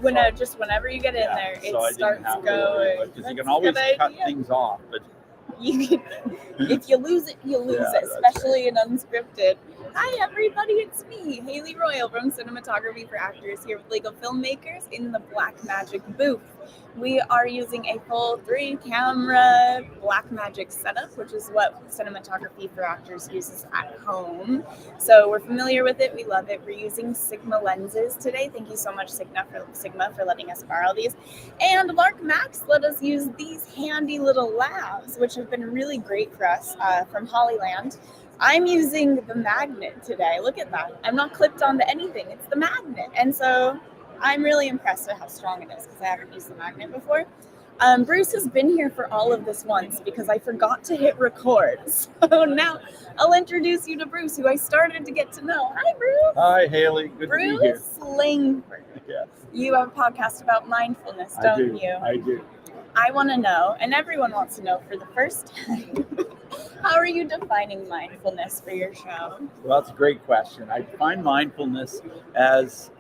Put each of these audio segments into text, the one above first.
Whenever you get in there, it so I starts didn't have to worry going. because you That's can always a good cut idea. things off. But If you lose it, you lose Yeah, it, that's especially in unscripted. Hi, everybody, it's me, Haley Royal from Cinematography for Actors, here with Lego Filmmakers in the Blackmagic booth. We are using a full 3-camera Blackmagic setup, which is what Cinematography for Actors uses at home. So we're familiar with it. We love it. We're using Sigma lenses today. Thank you so much, Sigma, for letting us borrow these. And Lark Max let us use these handy little labs, which have been really great for us from Hollyland. I'm using the magnet today. Look at that. I'm not clipped onto anything. It's the magnet. And so I'm really impressed at how strong it is because I haven't used the magnet before. Bruce has been here for all of this once because I forgot to hit record. So now I'll introduce you to Bruce, who I started to get to know. Hi, Bruce. Hi, Haley. Good to be here. Bruce Langford. Yes, You have a podcast about mindfulness, don't you? I do. I want to know, and everyone wants to know for the first time, how are you defining mindfulness for your show? Well, that's a great question. I define mindfulness as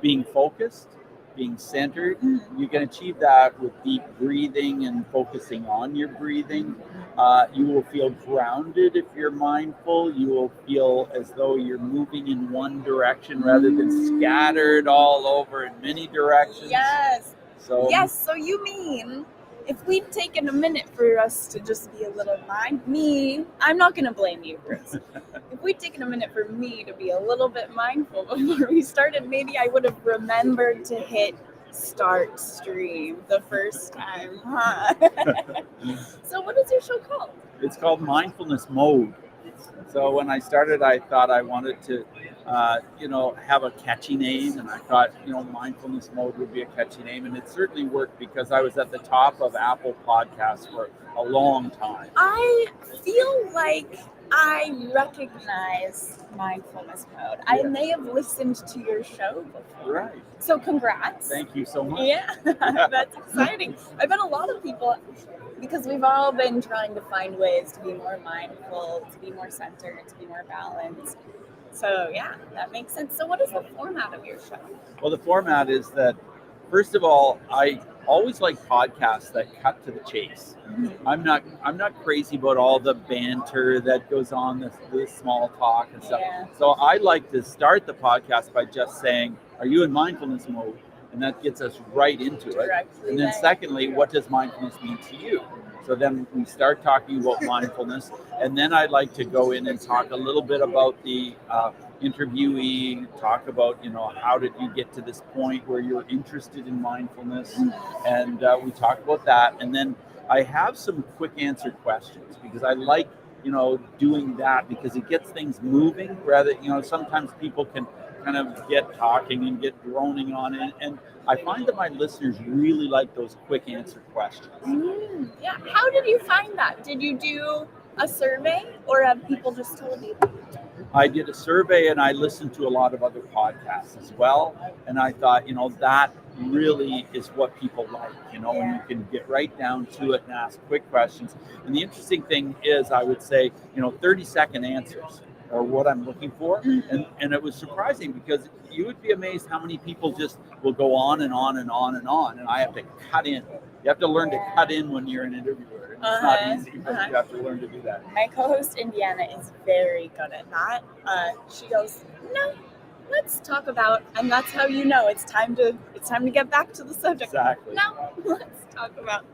being focused, being centered. Mm-hmm. You can achieve that with deep breathing and focusing on your breathing. You will feel grounded if you're mindful. You will feel as though you're moving in one direction rather than scattered all over in many directions. Yes. So You mean if we'd taken a minute for us to just be a little I'm not going to blame you, Bruce. If we'd taken a minute for me to be a little bit mindful before we started, maybe I would have remembered to hit start stream the first time, huh? So what is your show called? It's called Mindfulness Mode. So when I started, I thought I wanted to, have a catchy name, and I thought, Mindfulness Mode would be a catchy name, and it certainly worked because I was at the top of Apple Podcasts for a long time. I feel like I recognize Mindfulness Mode. I may have listened to your show before. Right. So congrats. Thank you so much. Yeah, that's exciting. I bet a lot of people, because we've all been trying to find ways to be more mindful, to be more centered, to be more balanced. So yeah, that makes sense. So what is the format of your show? Well, the format is that, first of all, I always like podcasts that cut to the chase. Mm-hmm. I'm not crazy about all the banter that goes on, this small talk and stuff. Yeah. So I like to start the podcast by just saying, "Are you in mindfulness mode?" And that gets us right into it. Directly And then there. secondly, what does mindfulness mean to you? So then we start talking about mindfulness, and then I'd like to go in and talk a little bit about the interviewee, talk about, how did you get to this point where you're interested in mindfulness, and we talk about that. And then I have some quick answer questions because I like, doing that because it gets things moving rather, sometimes people can kind of get talking and get droning on it. And I find that my listeners really like those quick answer questions. Yeah. How did you find that? Did you do a survey or have people just told you? I did a survey and I listened to a lot of other podcasts as well. And I thought, that really is what people like, when you can get right down to it and ask quick questions. And the interesting thing is, I would say, 30-second answers are what I'm looking for. And it was surprising because you would be amazed how many people just will go on and on and on and on. And I have to cut in. You have to learn to cut in when you're an interviewer. It's not easy, but you have to learn to do that. My co-host Indiana is very good at that. She goes, "No, let's talk about," and that's how you know it's time to get back to the subject. Exactly. No, let's talk about.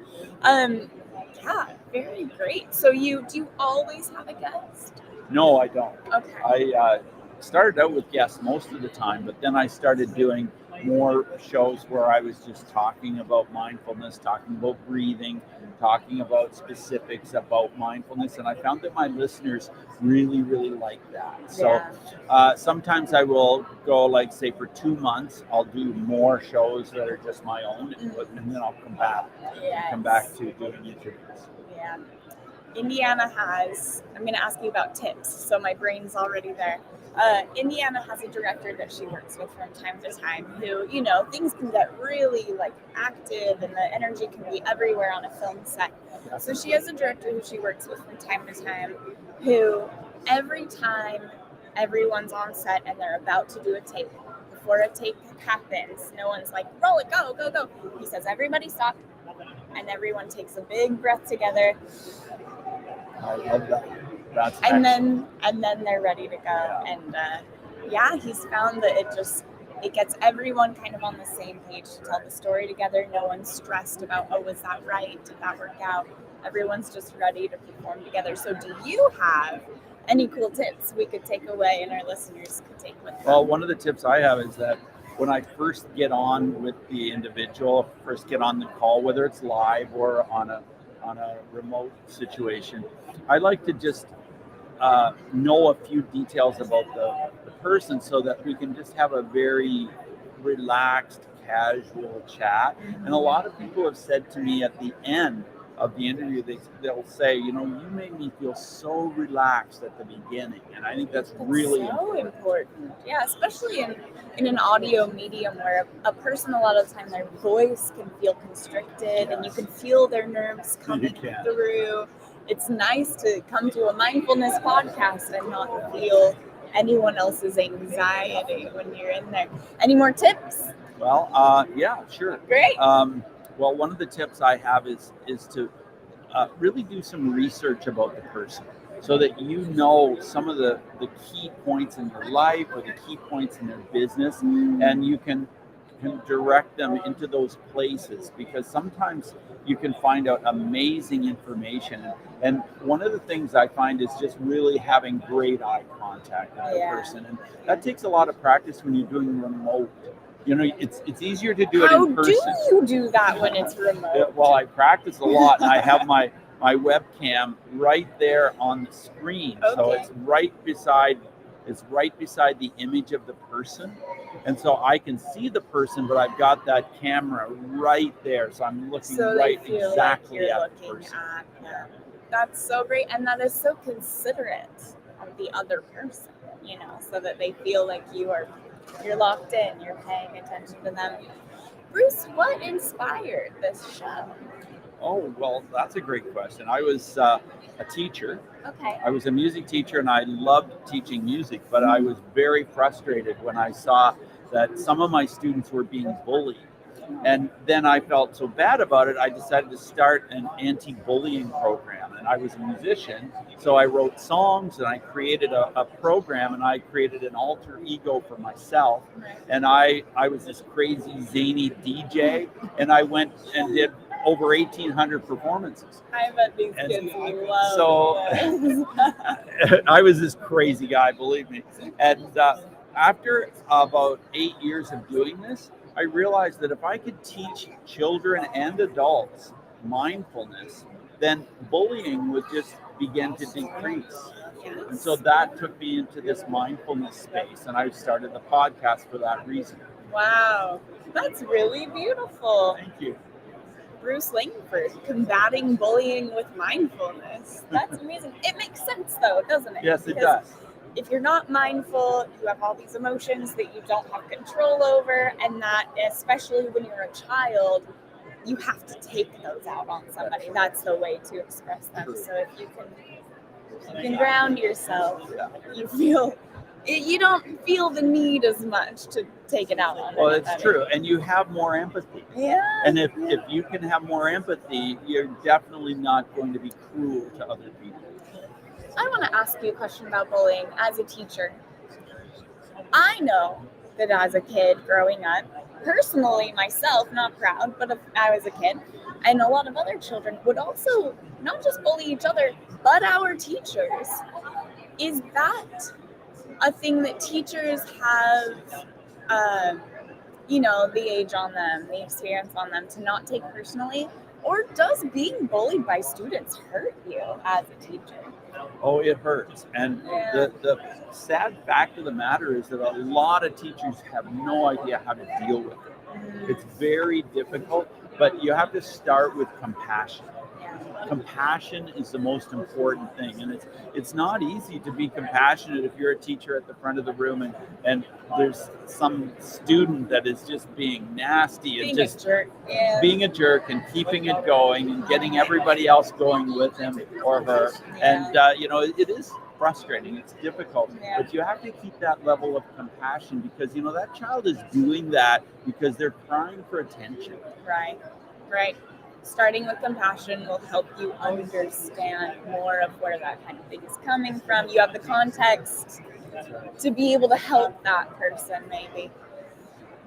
Yeah, very great. So do you always have a guest? No, I don't. Okay. I started out with guests most of the time, but then I started doing more shows where I was just talking about mindfulness, talking about breathing, talking about specifics about mindfulness, and I found that my listeners really, really like that. So sometimes I will go, like, say, for 2 months, I'll do more shows that are just my own, and then I'll come back to doing interviews. Yeah. Indiana has, I'm going to ask you about tips, so my brain's already there. Indiana has a director that she works with from time to time who, things can get really active and the energy can be everywhere on a film set. So she has a director who she works with from time to time who every time everyone's on set and they're about to do a take, the before a take happens, no one's like, roll it, go, go, go. He says, everybody stop. And everyone takes a big breath together. I love that. That's and excellent. then they're ready to go. Yeah. And he's found that it gets everyone kind of on the same page to tell the story together. No one's stressed about, oh, was that right? Did that work out? Everyone's just ready to perform together. So do you have any cool tips we could take away and our listeners could take with them? Well, one of the tips I have is that when I first get on with the individual, first get on the call, whether it's live or on a remote situation, I like to just know a few details about the person so that we can just have a very relaxed, casual chat. And a lot of people have said to me at the end of the interview, they'll say, you made me feel so relaxed at the beginning. And I think that's really so important. Yeah, especially in an audio medium where a person, a lot of the time, their voice can feel constricted and you can feel their nerves coming through. It's nice to come to a mindfulness podcast and not feel anyone else's anxiety when you're in there. Any more tips? Well, yeah, sure. Great. Well, one of the tips I have is to really do some research about the person so that some of the key points in their life or the key points in their business, and you can direct them into those places, because sometimes you can find out amazing information. And one of the things I find is just really having great eye contact with the person. And that takes a lot of practice when you're doing remote. It's easier to do it in person. How do you do that when it's remote? Well, I practice a lot, and I have my webcam right there on the screen. Okay. So it's right beside the image of the person. And so I can see the person, but I've got that camera right there. So I'm looking exactly at the person. That's so great. And that is so considerate of the other person, so that they feel like you're locked in, you're paying attention to them. Bruce, what inspired this show? Oh, well, that's a great question. I was a teacher. Okay. I was a music teacher, and I loved teaching music, but I was very frustrated when I saw that some of my students were being bullied. And then I felt so bad about it, I decided to start an anti-bullying program. And I was a musician, so I wrote songs, and I created a program, and I created an alter ego for myself. And I was this crazy, zany DJ, and I went and did over 1,800 performances. I bet these kids love So I was this crazy guy, believe me. And after about 8 years of doing this, I realized that if I could teach children and adults mindfulness, then bullying would just begin to decrease. And so that took me into this mindfulness space, and I started the podcast for that reason. Wow, that's really beautiful. Thank you. Bruce Langford, combating bullying with mindfulness. That's amazing. It makes sense, though, doesn't it? Yes, it does. If you're not mindful, you have all these emotions that you don't have control over, and that, especially when you're a child, you have to take those out on somebody. That's the way to express them. So if you can ground yourself, you don't feel the need as much to take it out on Well, anybody. it's true, and you have more empathy. Yeah. And if you can have more empathy, you're definitely not going to be cruel to other people. I want to ask you a question about bullying as a teacher. I know that as a kid growing up, personally myself, not proud, but if I was a kid, and a lot of other children would also not just bully each other, but our teachers. Is that a thing that teachers have, the age on them, the experience on them to not take personally? Or does being bullied by students hurt you as a teacher? Oh, it hurts. And the sad fact of the matter is that a lot of teachers have no idea how to deal with it. It's very difficult, but you have to start with compassion. Compassion is the most important thing, and it's not easy to be compassionate if you're a teacher at the front of the room and there's some student that is just being nasty and being a jerk and keeping it going and getting everybody else going with him or her. And it is frustrating, it's difficult, Yeah. but you have to keep that level of compassion because, that child is doing that because they're crying for attention. Right. Starting with compassion will help you understand more of where that kind of thing is coming from. You have the context to be able to help that person, maybe.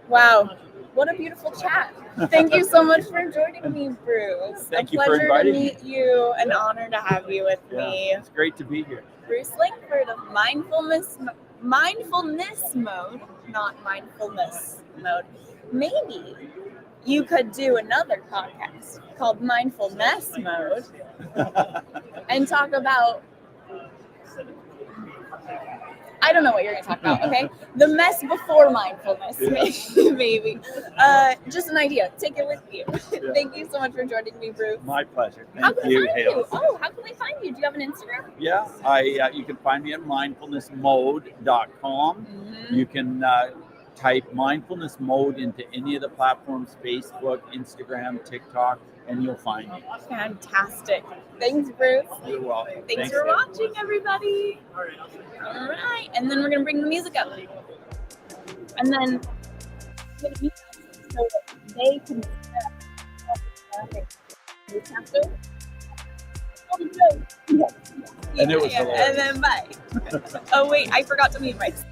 Wow, what a beautiful chat. Thank you so much for joining me, Bruce. Thank you for inviting me. A pleasure to meet you. An honor to have you with me. It's great to be here. Bruce Langford of Mindfulness Mode, not Mindfulness Mode. Maybe you could do another podcast called Mindfulness Mode and talk about, I don't know what you're going to talk about, okay? The mess before mindfulness, maybe. Just an idea. Take it with you. Yeah. Thank you so much for joining me, Bruce. My pleasure. How Thank can you, we find Haley. you? Oh, how can we find you? Do you have an Instagram? Yeah, you can find me at mindfulnessmode.com. Mm-hmm. You can type mindfulness mode into any of the platforms, Facebook, Instagram, TikTok, and you'll find me. Fantastic. Thanks, Bruce. You're welcome. Thanks for watching, everybody. All right. And then we're going to bring the music up. And then I'm going to mute them so that they can And it was hilarious. And then bye. Oh, wait. I forgot to mute myself.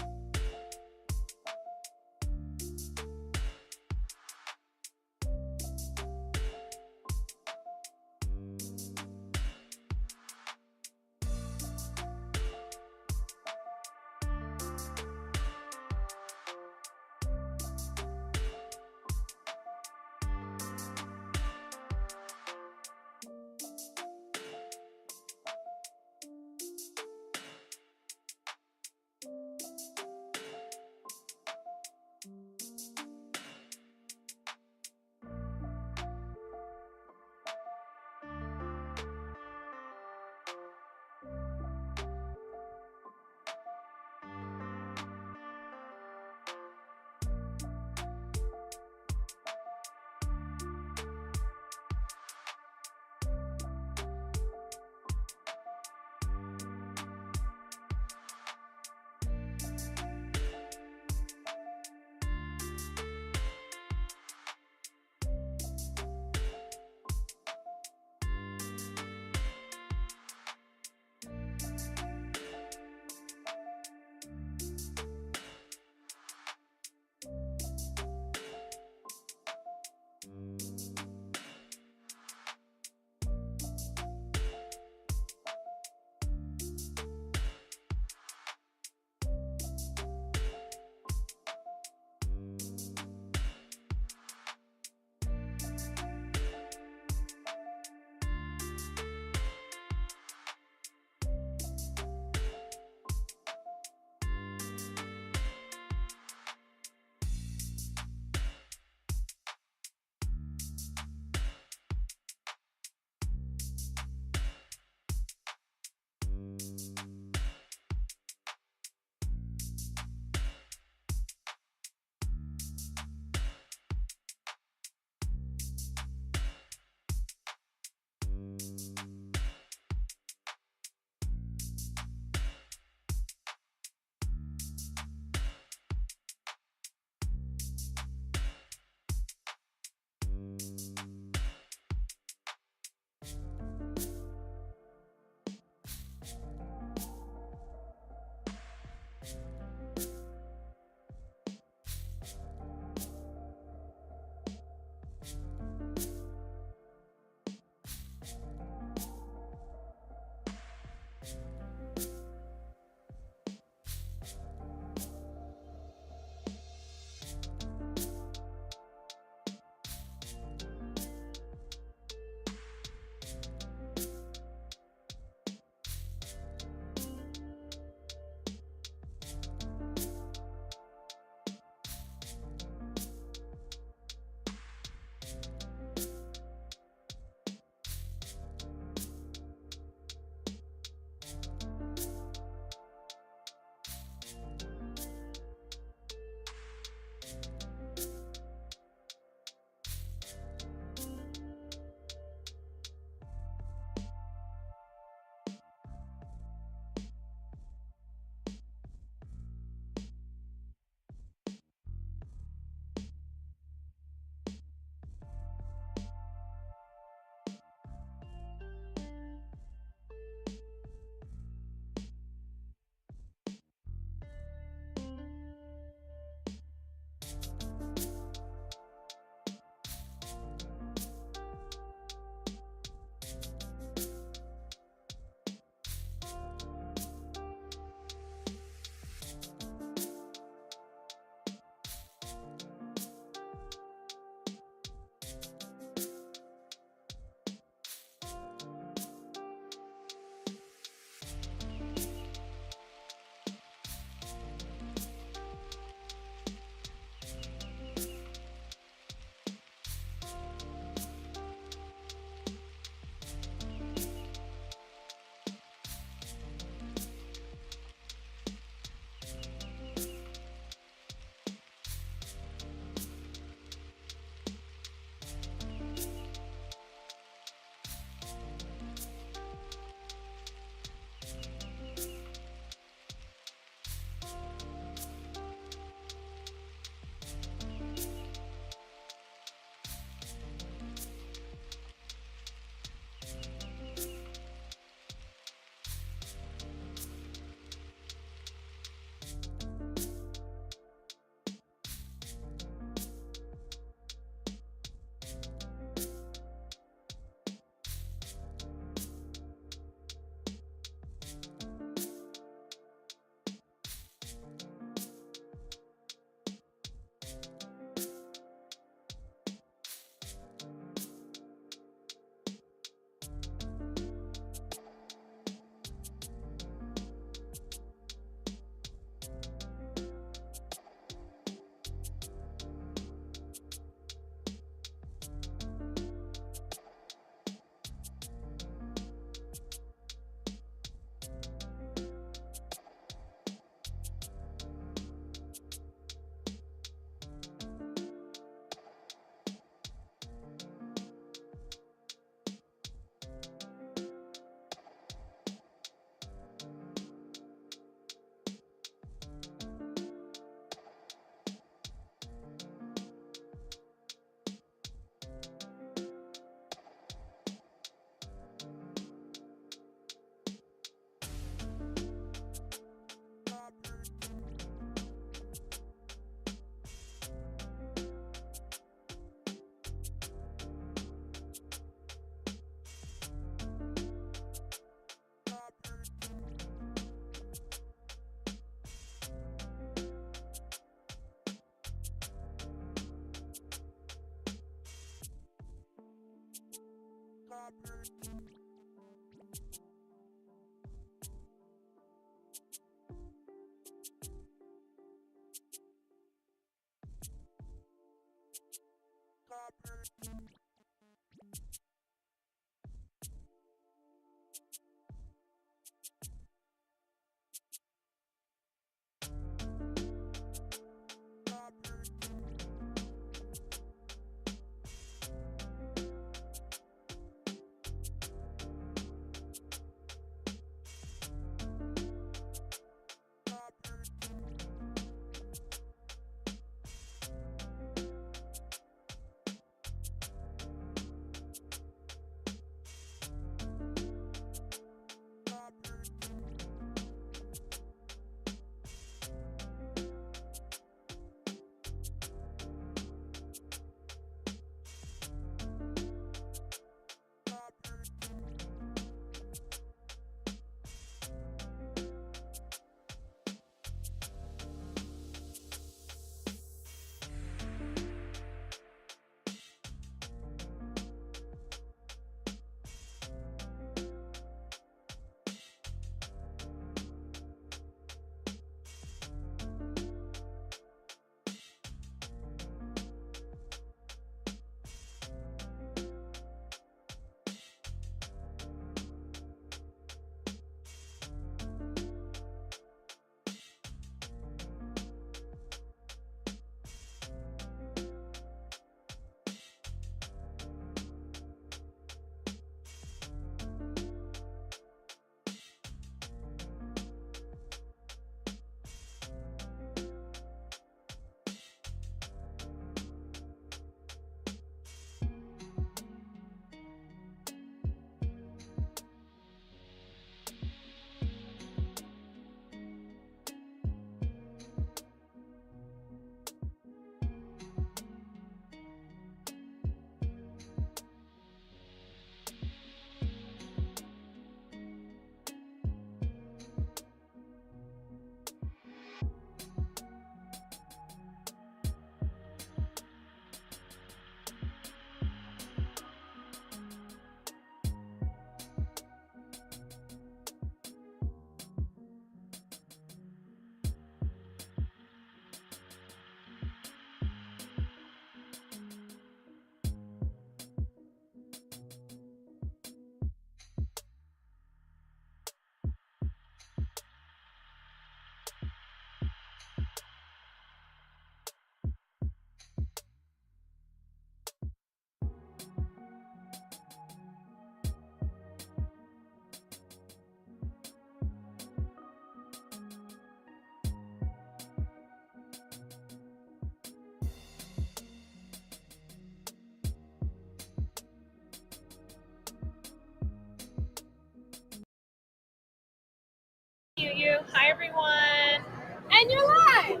Hi, everyone. And you're live.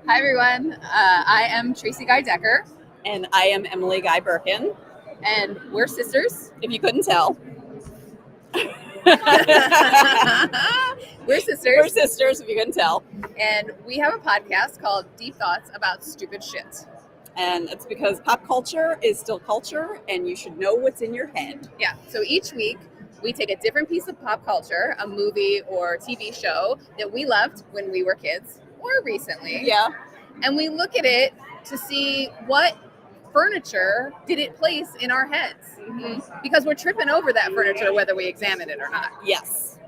Hi, everyone. I am Tracy Guy Decker. And I am Emily Guy Birkin, And we're sisters. if you couldn't tell. We're sisters. We're sisters, if you couldn't tell. And we have a podcast called Deep Thoughts About Stupid Shit. And it's because pop culture is still culture, and you should know what's in your head. Yeah. So each week, we take a different piece of pop culture, a movie or TV show that we loved when we were kids or recently. Yeah. And we look at it to see what furniture did it place in our heads. Mm-hmm. Because we're tripping over that furniture whether we examine it or not. Yes.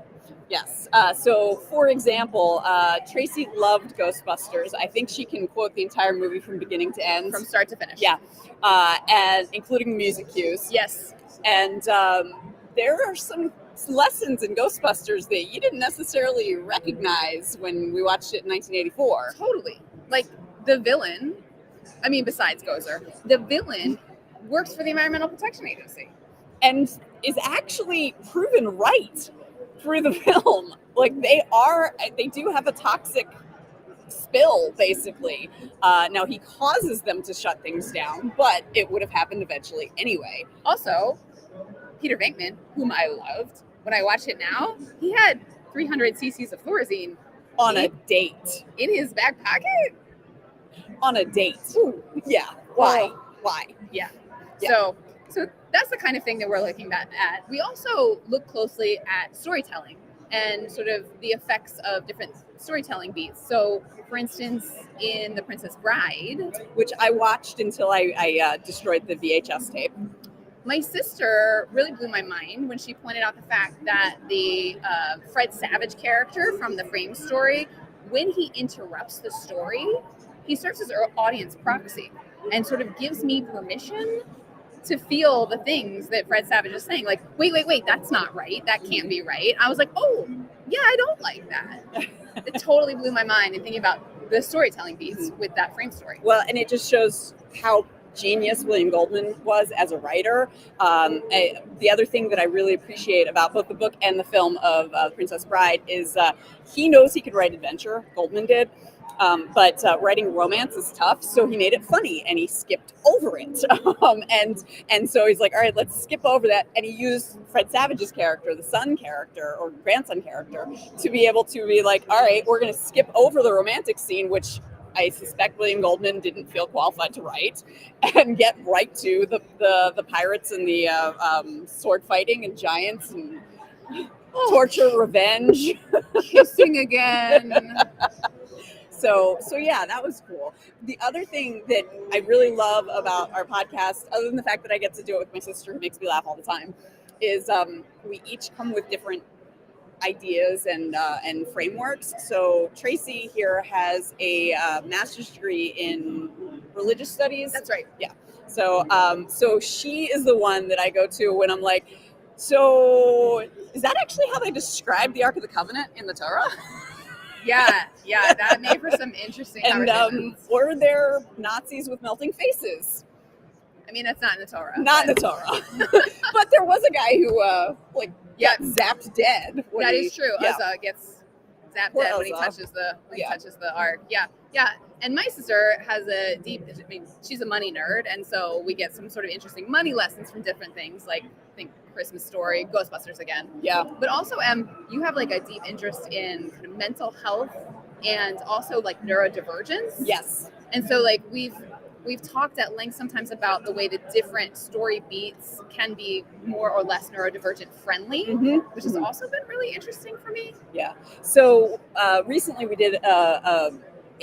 Yes. So, for example, Tracy loved Ghostbusters. I think she can quote the entire movie from beginning to end. From start to finish. Yeah. And including music cues. Yes. And there are some lessons in Ghostbusters that you didn't necessarily recognize when we watched it in 1984. Totally. Like the villain, I mean, besides Gozer, the villain works for the Environmental Protection Agency. And is actually proven right through the film. Like they do have a toxic spill, basically. Now he causes them to shut things down, but it would have happened eventually anyway. Also, Peter Venkman, whom I loved, when I watch it now, he had 300 cc's of Thorazine On a date. in his back pocket. On a date. Ooh. Yeah. Why? Oh. Why? Yeah. Yeah. So So that's the kind of thing that we're looking at. We also look closely at storytelling and sort of the effects of different storytelling beats. So, for instance, in The Princess Bride, which I watched until I destroyed the VHS tape. my sister really blew my mind when she pointed out the fact that the Fred Savage character from the Frame story, when he interrupts the story, he serves as our audience proxy and sort of gives me permission to feel the things that Fred Savage is saying. Like, wait, that's not right. That can't be right. I was like, oh, yeah, I don't like that. It totally blew my mind in thinking about the storytelling beats with that Frame story. Well, and it just shows how genius William Goldman was as a writer. The other thing that I really appreciate about both the book and the film of Princess Bride is he knows he could write adventure. Goldman did. But writing romance is tough, so he made it funny and he skipped over it. And so he's like, all right, let's skip over that. And he used Fred Savage's character, the son character or grandson character, to be able to be like, all right, we're going to skip over the romantic scene, which I suspect William Goldman didn't feel qualified to write, and get right to the pirates and the sword fighting and giants and torture, revenge, kissing again. So yeah, that was cool. The other thing that I really love about our podcast, other than the fact that I get to do it with my sister who makes me laugh all the time, is we each come with different ideas and frameworks. So Tracy here has a master's degree in religious studies. That's right. Yeah. So so she is the one that I go to when I'm like, so is that actually how they describe the Ark of the Covenant in the Torah? Yeah, that made for some interesting conversations. Were there Nazis with melting faces? I mean, that's not in the Torah. Not in the Torah. But there was a guy who got zapped dead. That is true. Yeah. Uzzah gets zapped Poor dead when he Uzzah. touches the ark. Yeah. And my sister has a deep, I mean, she's a money nerd, and so we get some sort of interesting money lessons from different things, like I think Christmas Story, Ghostbusters again. Yeah. But also, you have like a deep interest in kind of mental health and also like neurodivergence. Yes. And so like we've talked at length sometimes about the way that different story beats can be more or less neurodivergent friendly, which has also been really interesting for me. Yeah. So recently we did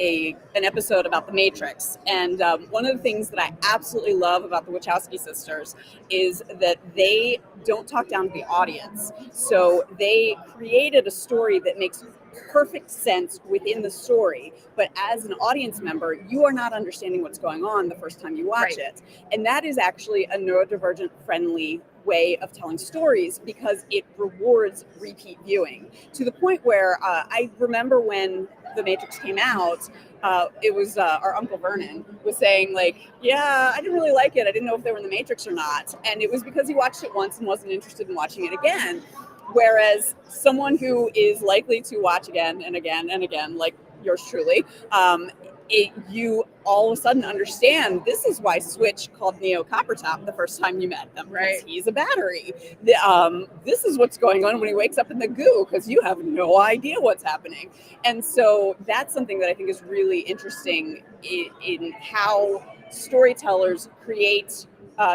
an episode about the Matrix, and one of the things that I absolutely love about the Wachowski sisters is that they don't talk down to the audience. So they created a story that makes perfect sense within the story, but as an audience member, you are not understanding what's going on the first time you watch it. And that is actually a neurodivergent friendly way of telling stories because it rewards repeat viewing, to the point where I remember when The Matrix came out, it was our Uncle Vernon was saying like, yeah, I didn't really like it. I didn't know if they were in the Matrix or not. And it was because he watched it once and wasn't interested in watching it again. Whereas someone who is likely to watch again and again and again, like yours truly, you all of a sudden understand this is why Switch called Neo Coppertop the first time you met them. Right. He's a battery. This is what's going on when he wakes up in the goo because you have no idea what's happening. And so that's something that I think is really interesting in how storytellers create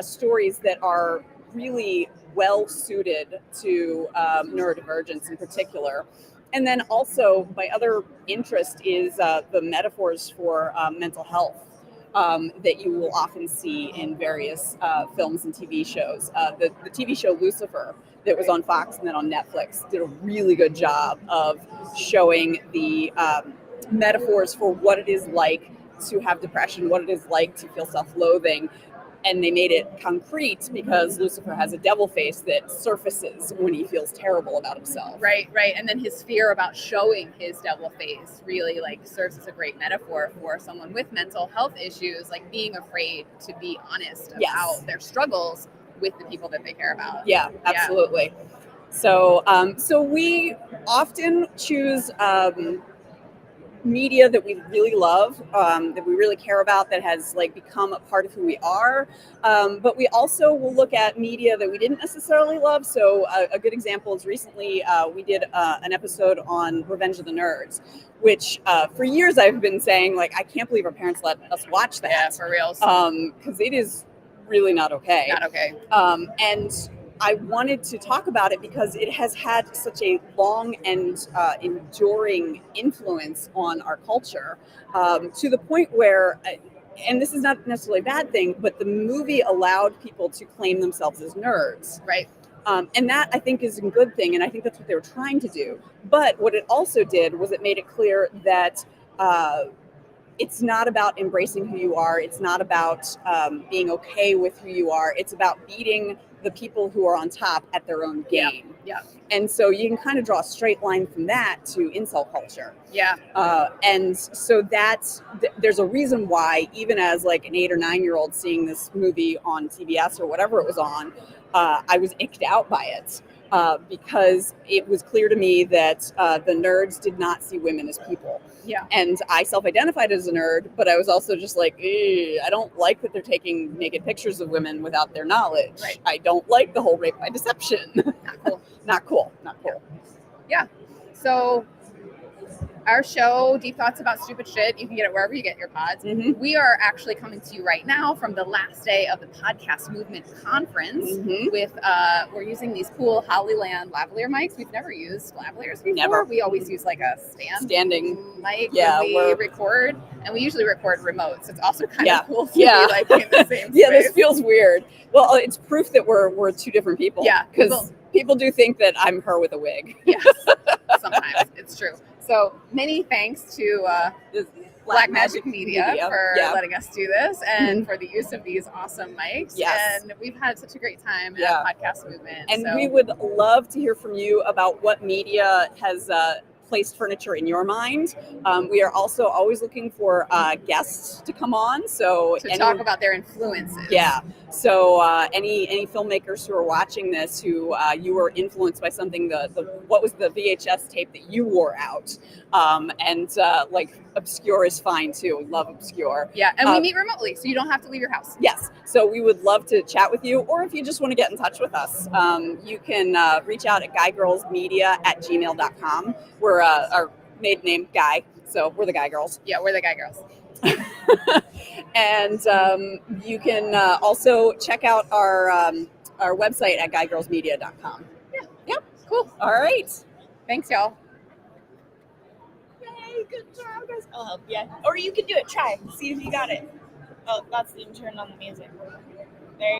stories that are really well suited to neurodivergence in particular. And then also my other interest is the metaphors for mental health that you will often see in various films and TV shows. The TV show Lucifer that was on Fox and then on Netflix did a really good job of showing the metaphors for what it is like to have depression, what it is like to feel self-loathing. And they made it concrete because Lucifer has a devil face that surfaces when he feels terrible about himself. Right. And then his fear about showing his devil face really like serves as a great metaphor for someone with mental health issues, like being afraid to be honest about their struggles with the people that they care about. Yeah, absolutely. So, so we often choose media that we really love, that we really care about, that has like become a part of who we are. But we also will look at media that we didn't necessarily love. So a good example is recently we did an episode on Revenge of the Nerds, which for years I've been saying like, I can't believe our parents let us watch that. Yeah, for real. Because it is really not okay. Not okay. And I wanted to talk about it because it has had such a long and enduring influence on our culture, to the point where, and this is not necessarily a bad thing, but the movie allowed people to claim themselves as nerds. Right. And that, I think, is a good thing, and I think that's what they were trying to do. But what it also did was it made it clear that it's not about embracing who you are. It's not about being okay with who you are. It's about beating the people who are on top at their own game. Yeah. And so you can kind of draw a straight line from that to incel culture. Yeah. And so there's a reason why, even as like an 8 or 9 year old seeing this movie on TBS or whatever it was on, I was icked out by it. Because it was clear to me that the nerds did not see women as people. Yeah. And I self-identified as a nerd, but I was also just like, I don't like that they're taking naked pictures of women without their knowledge. Right. I don't like the whole rape by deception. Not cool. Not cool. Not cool. Yeah. So our show, Deep Thoughts About Stupid Shit, you can get it wherever you get your pods. Mhm. We are actually coming to you right now from the last day of the Podcast Movement Conference. Mhm. With we're using these cool Hollyland lavalier mics. We've never used lavaliers before. Never. We always use like a standing mic Yeah, when we we're- record, and we usually record remote. So it's also kind Yeah. of cool to Yeah. be like in the same Yeah, space. this feels weird. Well, it's proof that we're two different people. Yeah, Because people do think that I'm her with a wig. Yes, sometimes it's true. So many thanks to Black Magic Media for letting us do this and for the use of these awesome mics. Yes. And we've had such a great time Yeah. at Podcast Movement. And so. we would love to hear from you about what media has placed furniture in your mind. We are also always looking for guests to come on. So to talk about their influences. Yeah. So any filmmakers who are watching this who you were influenced by something, what was the VHS tape that you wore out? And like obscure is fine too. We love obscure. Yeah, and we meet remotely, so you don't have to leave your house. Yes. So we would love to chat with you, or if you just want to get in touch with us, you can reach out at guygirlsmedia@gmail.com. We're our maiden name Guy, so we're the Guy Girls. Yeah, we're the Guy Girls. And you can also check out our website at guygirlsmedia.com. Yeah. Yep. Cool. All right. Thanks, y'all. Yay, good job, guys. I'll help you. Or you can do it. Try. See if you got it. Oh, that's the turn on the music. There.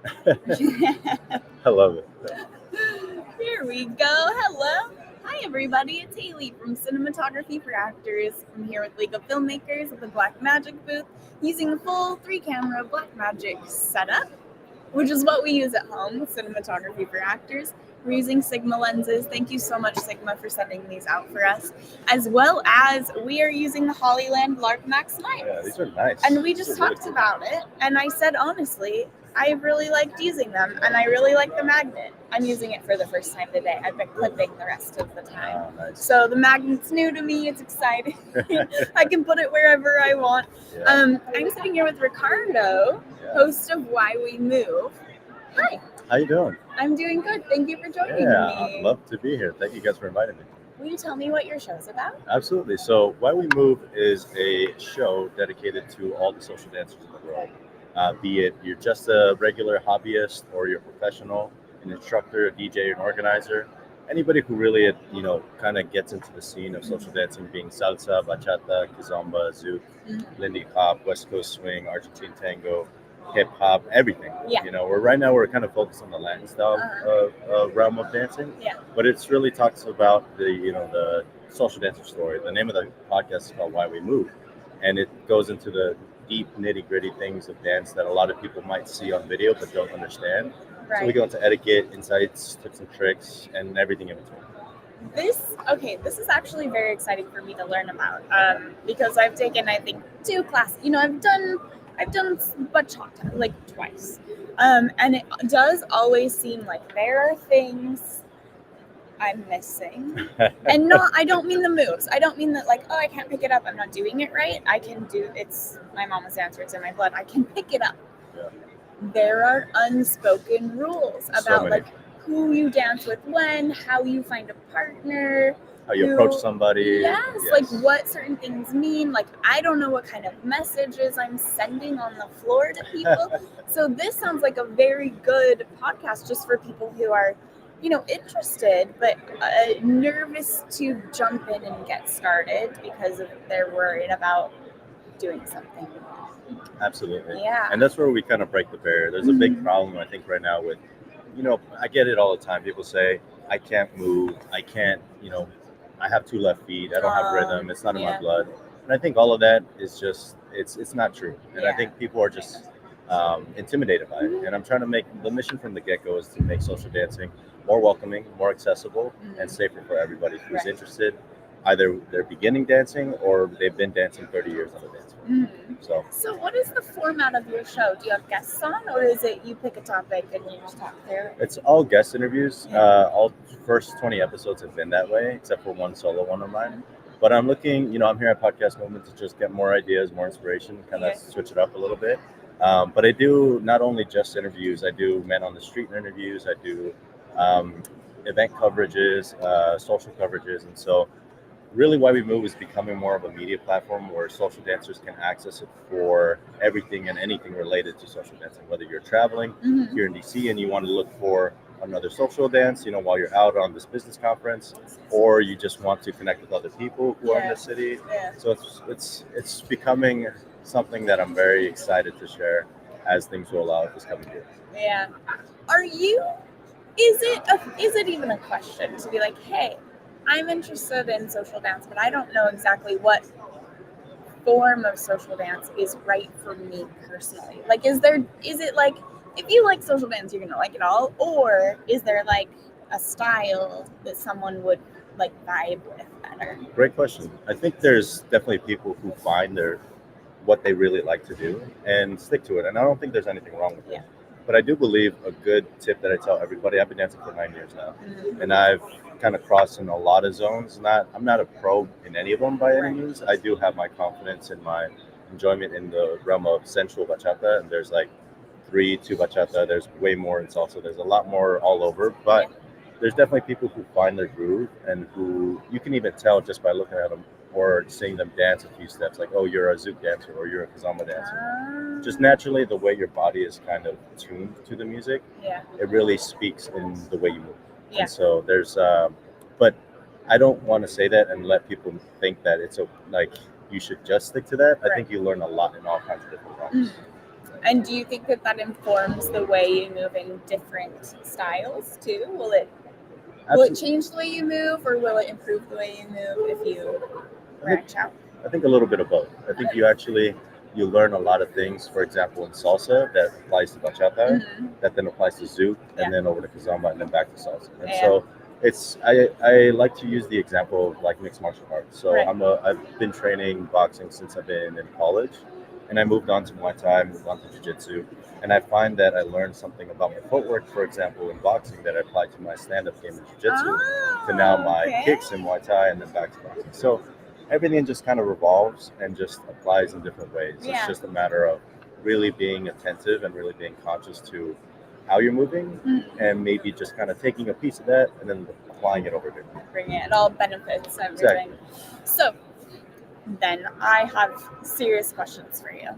I love it. Here we go. Hello. Hi, everybody. It's Haley from Cinematography for Actors. I'm here with Lego Filmmakers at the Black Magic booth using a full 3-camera Black Magic setup, which is what we use at home with Cinematography for Actors. We're using Sigma lenses. Thank you so much, Sigma, for sending these out for us. As well as we are using the Hollyland Lark Max knives. Yeah, these are nice. And we just talked about it, and I said, honestly, I really liked using them, and I really like the magnet. I'm using it for the first time today. I've been clipping the rest of the time. Oh, nice. So the magnet's new to me. It's exciting. I can put it wherever I want. Yeah. I'm sitting here with Ricardo, Yeah. host of Why We Move. Hi. How you doing? I'm doing good. Thank you for joining Yeah, me. I'd love to be here. Thank you guys for inviting me. Will you tell me what your show's about? Absolutely. So, Why We Move is a show dedicated to all the social dancers in the world. Be it you're just a regular hobbyist or you're a professional, an instructor, a DJ, an organizer, anybody who really, kind of gets into the scene of social dancing, being salsa, bachata, kizomba, zouk, Lindy hop, West Coast swing, Argentine tango, hip hop, everything. Yeah. We're kind of focused on the Latin style realm of dancing. Yeah. But it's really talks about the social dancer story. The name of the podcast is called Why We Move, and it goes into the deep nitty gritty things of dance that a lot of people might see on video but don't understand. Right. So we go into etiquette, insights, tips and tricks, and everything in between. This is actually very exciting for me to learn about because I've taken, I think, 2 classes. I've done bachata like twice, and it does always seem like there are things I'm missing, and I don't mean the moves. I don't mean that like, oh, I can't pick it up. I'm not doing it right. I can do. It's my mama's dancer. It's in my blood. I can pick it up. Yeah. There are unspoken rules about many. like who you dance with when, how you find a partner, How you approach somebody. Yes, like what certain things mean. Like I don't know what kind of messages I'm sending on the floor to people. So this sounds like a very good podcast just for people who are, interested but nervous to jump in and get started because they're worried about doing something wrong. Absolutely. Yeah. And that's where we kind of break the barrier. There's a big problem, I think, right now with, I get it all the time. People say, I can't move. I can't, I have 2 left feet. I don't have rhythm. It's not in my blood. And I think all of that is just, it's not true. And I think people are just intimidated by it. And I'm trying to make, the mission from the get-go is to make social dancing more welcoming, more accessible, and safer for everybody who's interested. Either they're beginning dancing or they've been dancing 30 years on the dance floor. So what is the format of your show? Do you have guests on, or is it you pick a topic and you just talk through it? It's all guest interviews. All first 20 episodes have been that way, except for one solo one of mine. But I'm looking, I'm here at Podcast Movement to just get more ideas, more inspiration, kind of switch it up a little bit. But I do not only just interviews, I do men on the street interviews, I do event coverages, social coverages. And so really Why We Move is becoming more of a media platform where social dancers can access it for everything and anything related to social dancing. Whether you're traveling here in DC and you want to look for another social dance, while you're out on this business conference, or you just want to connect with other people who are in the city. So it's becoming something that I'm very excited to share as things roll out this coming year. Yeah. Is it even a question to be like, hey, I'm interested in social dance, but I don't know exactly what form of social dance is right for me personally. Like, is it like, if you like social dance, you're gonna like it all, or is there like a style that someone would like vibe with better? Great question. I think there's definitely people who find what they really like to do and stick to it, and I don't think there's anything wrong with it. But I do believe a good tip that I tell everybody, I've been dancing for 9 years now, and I've kind of crossed in a lot of zones. I'm not a pro in any of them by any means. I do have my confidence and my enjoyment in the realm of sensual bachata, and there's like 3 to bachata. There's way more in salsa. There's a lot more all over, but there's definitely people who find their groove and who you can even tell just by looking at them or seeing them dance a few steps, like, oh, you're a zouk dancer or you're a kizomba dancer. Just naturally, the way your body is kind of tuned to the music, it really speaks in the way you move. And so there's, but I don't want to say that and let people think that it's like you should just stick to that. I think you learn a lot in all kinds of different realms. And do you think that that informs the way you move in different styles too? Will it change the way you move, or will it improve the way you move if you branch out? I think a little bit of both. I think you learn a lot of things. For example, in salsa, that applies to bachata, that then applies to zouk, and then over to kizomba, and then back to salsa. And so I like to use the example of like mixed martial arts. So I've been training boxing since I've been in college, and I moved on to Muay Thai, moved on to Jiu-Jitsu, and I find that I learned something about my footwork, for example, in boxing that I applied to my stand-up game in Jiu-Jitsu, to now my kicks in Muay Thai, and then back to boxing. So everything just kind of revolves and just applies in different ways. It's just a matter of really being attentive and really being conscious to how you're moving, and maybe just kind of taking a piece of that and then applying it over there. Bringing it all benefits everything. Exactly. So then I have serious questions for you.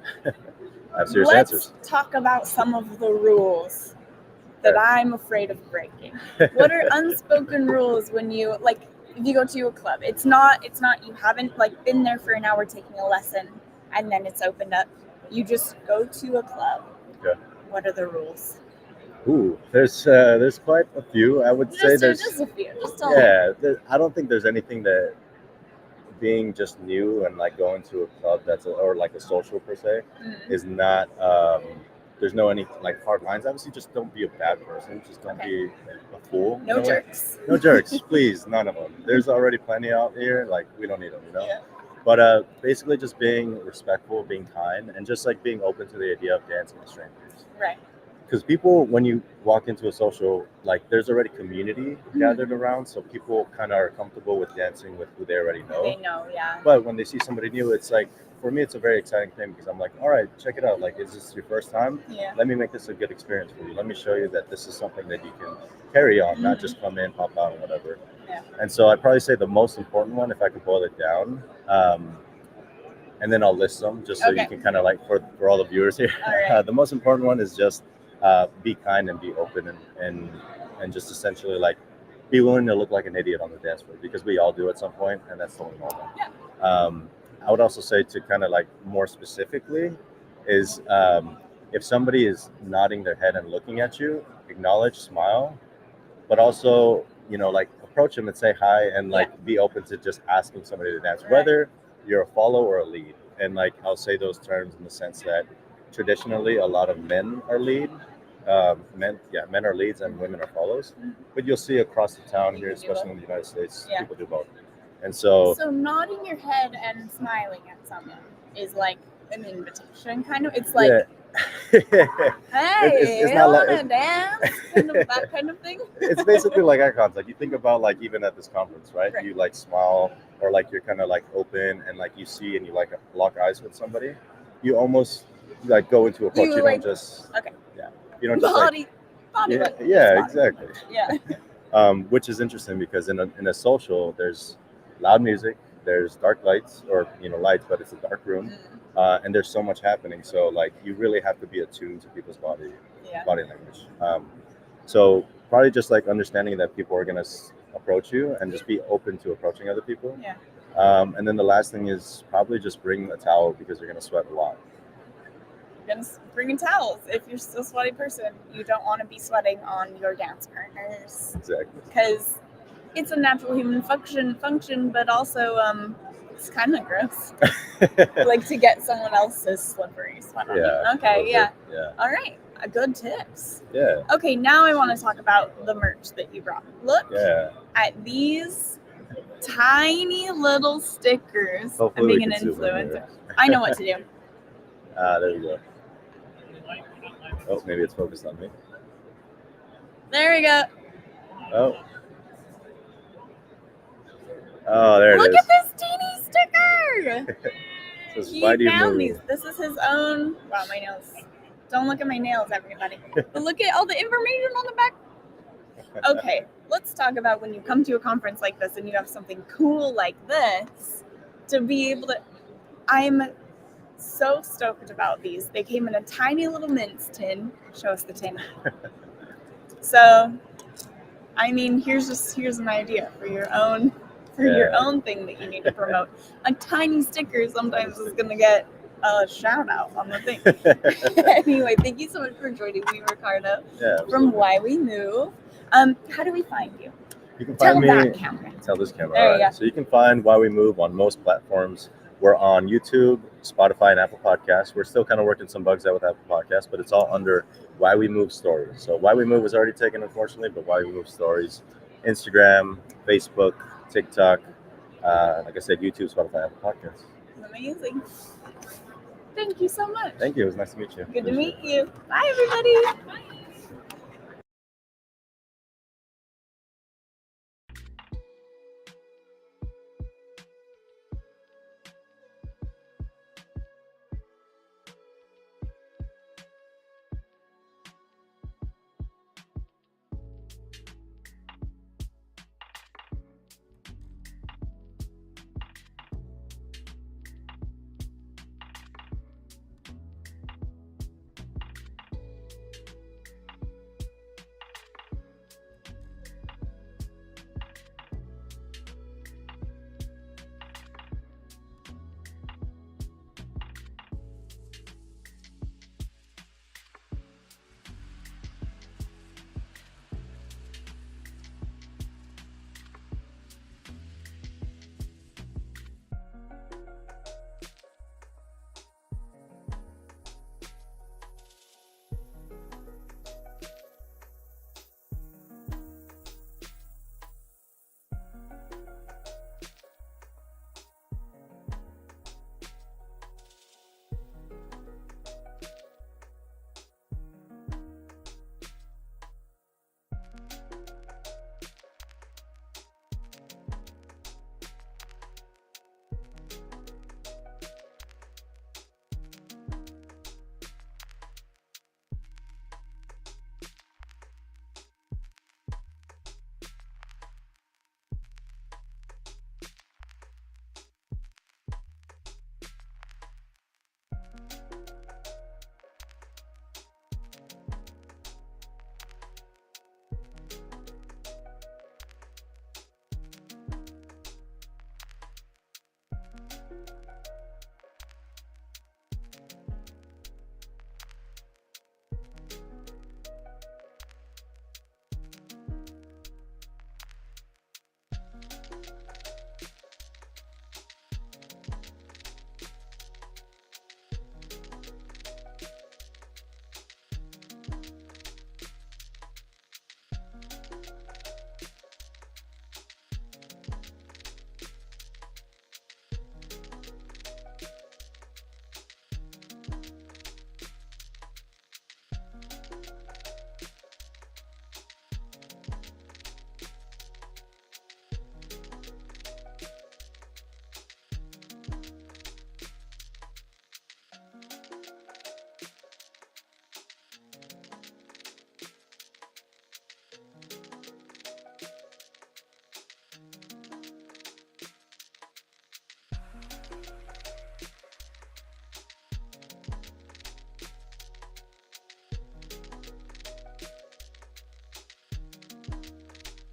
I have serious answers. Let's talk about some of the rules that I'm afraid of breaking. What are unspoken rules when you if you go to a club? It's not you haven't been there for an hour taking a lesson and then it's opened up. You just go to a club. Okay. What are the rules? Ooh, there's quite a few. I would say there's just a few. Just tell me. I don't think there's anything that being just new and going to a club or a social per se is not. There's no any hard lines. Obviously, just don't be a bad person. Just don't be a fool. No jerks. No jerks, please. None of them. There's already plenty out here. We don't need them. Yeah. But basically, just being respectful, being kind, and just being open to the idea of dancing with strangers. Right. Because people, when you walk into a social, there's already community gathered around, so people kind of are comfortable with dancing with who they already know. They know, yeah. But when they see somebody new, it's for me, it's a very exciting thing because I'm all right, check it out. Is this your first time? Yeah. Let me make this a good experience for you. Let me show you that this is something that you can carry on, not just come in, pop out, and whatever. Yeah. And so I'd probably say the most important one, if I could boil it down, and then I'll list them just so you can kind of for all the viewers here. All right. The most important one is just be kind and be open and just essentially be willing to look like an idiot on the dance floor, because we all do at some point, and that's totally normal. Yeah. I would also say to kind of more specifically is if somebody is nodding their head and looking at you, acknowledge, smile, but also approach them and say hi and be open to just asking somebody to dance, whether you're a follow or a lead. And I'll say those terms in the sense that traditionally a lot of men are lead. Men are leads and women are follows. But you'll see across the town here, especially in the United States, people do both. And so nodding your head and smiling at someone is an invitation, kind of. It's hey, it's you not want to dance? Kind of that kind of thing. It's basically eye contact. You think about even at this conference, right? You smile, or you're kind of open, and you see and you lock eyes with somebody. You almost go into approach. You don't just you don't just body exactly. Yeah. Which is interesting because in a social, there's loud music, there's dark lights, or lights, but it's a dark room, and there's so much happening. So you really have to be attuned to people's body language. So probably just understanding that people are gonna approach you and just be open to approaching other people. Yeah. And then the last thing is probably just bring a towel because you're gonna sweat a lot. Bringing towels. If you're still a sweaty person, you don't want to be sweating on your dance partners. Exactly. Because it's a natural human function, but also it's kind of gross. To get someone else's slippery sweat on you. Okay, yeah. All right, good tips. Yeah. Okay, now I want to talk about the merch that you brought. Look at these tiny little stickers. Hopefully I'm being an influencer. I know what to do. There we go. Oh, maybe it's focused on me. There we go. Oh, there it is. Look at this teeny sticker. He found these. This is his own. Wow, my nails. Don't look at my nails, everybody. But look at all the information on the back. Okay, let's talk about when you come to a conference like this and you have something cool like this, to be able to. I'm so stoked about these. They came in a tiny little mints tin. Show us the tin. So, I mean, here's an idea for your own thing that you need to promote. A tiny sticker sometimes is gonna get a shout out on the thing. Anyway, thank you so much for joining me, Ricardo, Yeah, from absolutely. Why We Move. How do we find you? You can Tell find me. that camera. Tell this camera. There All you right. go. So you can find Why We Move on most platforms. We're on YouTube, Spotify, and Apple Podcasts. We're still kind of working some bugs out with Apple Podcasts, but it's all under Why We Move Stories. So Why We Move was already taken, unfortunately, but Why We Move Stories. Instagram, Facebook, TikTok, like I said, YouTube, Spotify, Apple Podcasts. Amazing. Thank you so much. Thank you. It was nice to meet you. Good to Appreciate it. meet you. Bye, everybody.